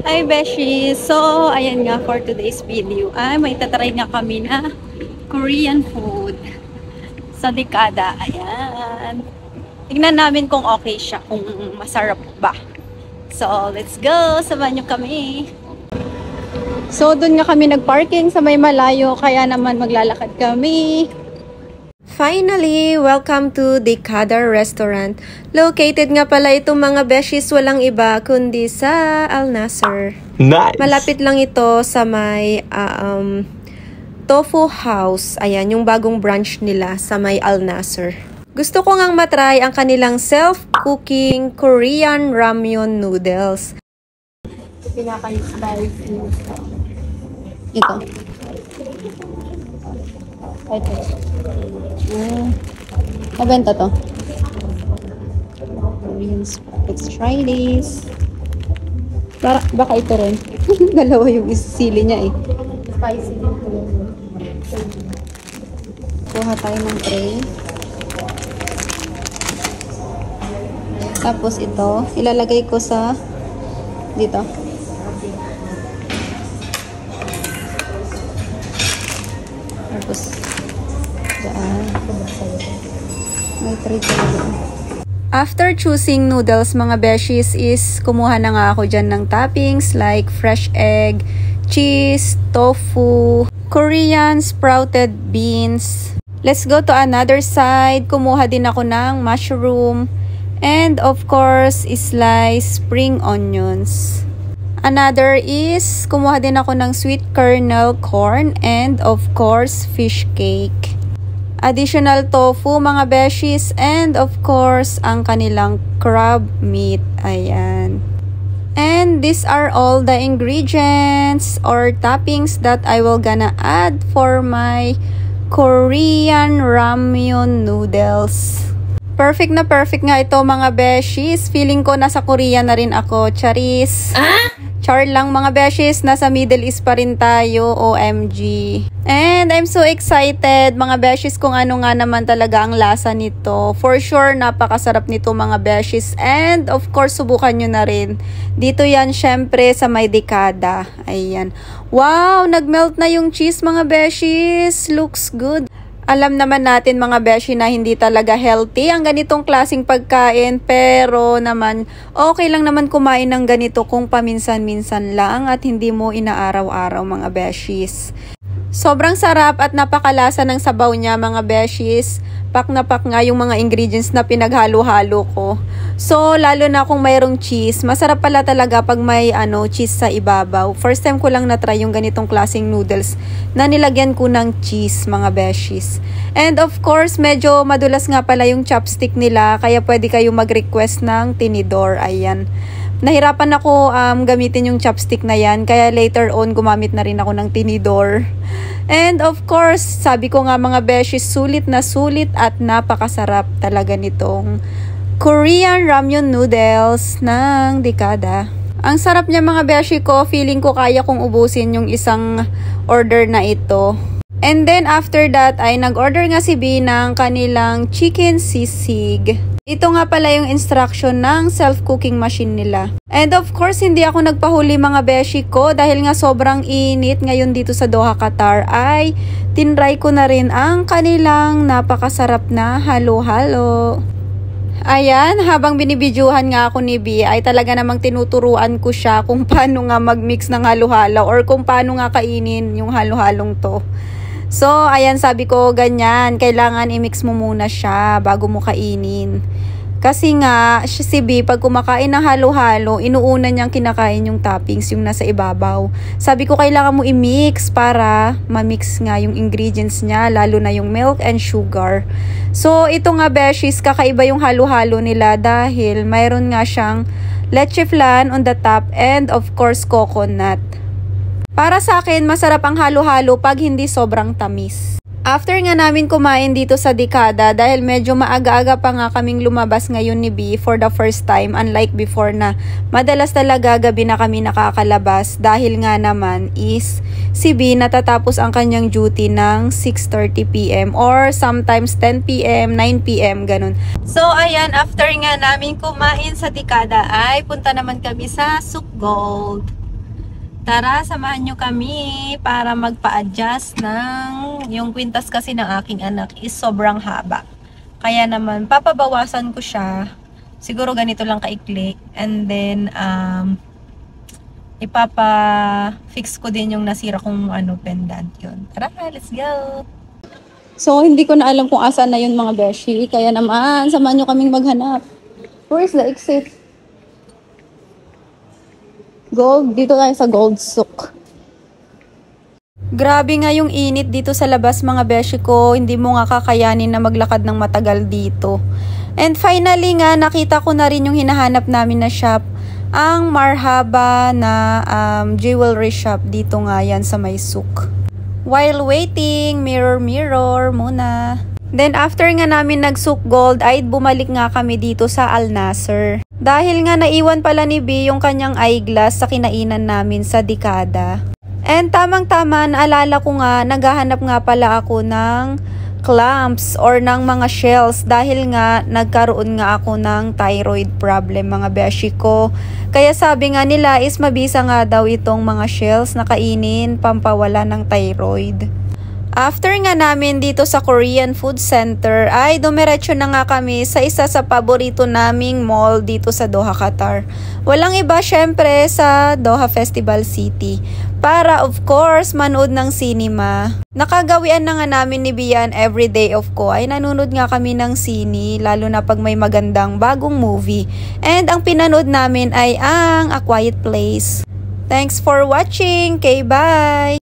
Hi Beshi! So, ayan nga for today's video. May tatry nga kami na Korean food sa dekada. Ayan. Tignan namin kung okay siya, kung masarap ba. So, let's go! Samahan nyo kami. So, dun nga kami nagparking sa may malayo, kaya naman maglalakad kami. Finally, welcome to Dekada Restaurant. Located nga pala itong mga beshies walang iba kundi sa Al Nasser. Nice! Malapit lang ito sa may Tofu House. Ayan, yung bagong branch nila sa may Al Nasser. Gusto ko ngang matry ang kanilang self-cooking Korean ramyun noodles. Pinaka-spicy. Ito. Ito. Mabenta to. Let's try this. Baka ito rin. Dalawa yung sili niya eh. Spicy din po. Kuha tayo ng tray. Tapos ito, ilalagay ko sa dito. Tapos daan. May tray ko dito. After choosing noodles mga beshies is kumuha na nga ako dyan ng toppings like fresh egg, cheese, tofu, Korean sprouted beans. Let's go to another side. Kumuha din ako ng mushroom and of course sliced spring onions. Another is kumuha din ako ng sweet kernel corn and of course fish cake. Additional tofu mga beshies and of course ang kanilang crab meat. Ayan. And these are all the ingredients or toppings that I will gonna add for my Korean ramyun noodles. Perfect na perfect nga ito mga beshies. Feeling ko nasa Korea na rin ako. Charis. Char lang mga beshies. Nasa Middle East pa rin tayo. OMG. And I'm so excited mga beshies kung ano nga naman talaga ang lasa nito. For sure, napakasarap nito mga beshies. And of course, subukan nyo na rin. Dito yan syempre sa may dekada. Ayan. Wow! Nagmelt na yung cheese mga beshies. Looks good. Alam naman natin mga beshi na hindi talaga healthy ang ganitong klaseng pagkain, pero naman okay lang naman kumain ng ganito kung paminsan-minsan lang at hindi mo inaaraw-araw mga beshies. Sobrang sarap at napakalasa ng sabaw niya mga beshies. Pak na pak nga yung mga ingredients na pinaghalo-halo ko. So, lalo na kung mayroong cheese, masarap pala talaga pag may cheese sa ibabaw. First time ko lang na-try yung ganitong klaseng noodles na nilagyan ko ng cheese mga beshies. And of course, medyo madulas nga pala yung chopstick nila, kaya pwede kayo mag-request ng tinidor. Ayan. Nahirapan ako gamitin yung chopstick na yan, kaya later on gumamit na rin ako ng tinidor. And of course, sabi ko nga mga beshies, sulit na sulit at napakasarap talaga nitong Korean ramyun noodles ng dekada. Ang sarap niya mga beshi ko, feeling ko kaya kong ubusin yung isang order na ito. And then after that ay nag-order nga si B ng kanilang chicken sisig. Ito nga pala yung instruction ng self-cooking machine nila. And of course, hindi ako nagpahuli mga beshi ko dahil nga sobrang init ngayon dito sa Doha, Qatar ay tinry ko na rin ang kanilang napakasarap na halo-halo. Ayan, habang binibidyuhan nga ako ni B ay talaga namang tinuturuan ko siya kung paano nga mag-mix ng halo-halo or kung paano nga kainin yung halo-halong to. So, ayan, sabi ko ganyan, kailangan i-mix mo muna siya bago mo kainin. Kasi nga, si B, pag kumakain ng halo-halo, inuuna niyang kinakain yung toppings, yung nasa ibabaw. Sabi ko, kailangan mo i-mix para ma-mix nga yung ingredients niya, lalo na yung milk and sugar. So, ito nga, beshies, kakaiba yung halo-halo nila dahil mayroon nga siyang leche flan on the top and of course, coconut. Para sa akin, masarap ang halo-halo pag hindi sobrang tamis. After nga namin kumain dito sa dekada, dahil medyo maaga-aga pa nga kaming lumabas ngayon ni B for the first time, unlike before na madalas talaga gabi na kami nakakalabas dahil nga naman is si B natatapos ang kanyang duty ng 6:30 PM or sometimes 10 PM, 9 PM, ganun. So ayan, after nga namin kumain sa dekada ay punta naman kami sa Souq Gold. Tara, samahan nyo kami para magpa-adjust ng yung kwintas kasi ng aking anak is sobrang haba. Kaya naman, papabawasan ko siya. Siguro ganito lang kaikli. And then, ipapa-fix ko din yung nasira kong pendant yun. Tara, let's go! So, hindi ko na alam kung asan na yun mga beshi. Kaya naman, samahan nyo kaming maghanap. Where is the exit? Gold, dito tayo sa Gold Souk. Grabe nga yung init dito sa labas mga beshi ko. Hindi mo nga kakayanin na maglakad ng matagal dito. And finally nga, nakita ko na rin yung hinahanap namin na shop. Ang Marhaba na jewelry shop. Dito nga yan sa may souk. While waiting, mirror muna. Then after nga namin nag-souk gold, ay bumalik nga kami dito sa Al Nasser. Dahil nga naiwan pala ni B yung kanyang eyeglass sa kinainan namin sa Dekada. And tamang-tama, naalala ko nga, naghahanap nga pala ako ng clamps or ng mga shells dahil nga nagkaroon nga ako ng thyroid problem mga beshi ko. Kaya sabi nga nila is mabisa nga daw itong mga shells na kainin pampawala ng thyroid. After nga namin dito sa Korean Food Center ay dumiretso na nga kami sa isa sa paborito naming mall dito sa Doha, Qatar. Walang iba syempre sa Doha Festival City para of course manood ng cinema. Nakagawian na nga namin ni Bian everyday of ko ay nanonood nga kami ng sine lalo na pag may magandang bagong movie. And ang pinanood namin ay ang A Quiet Place. Thanks for watching. Okay, bye!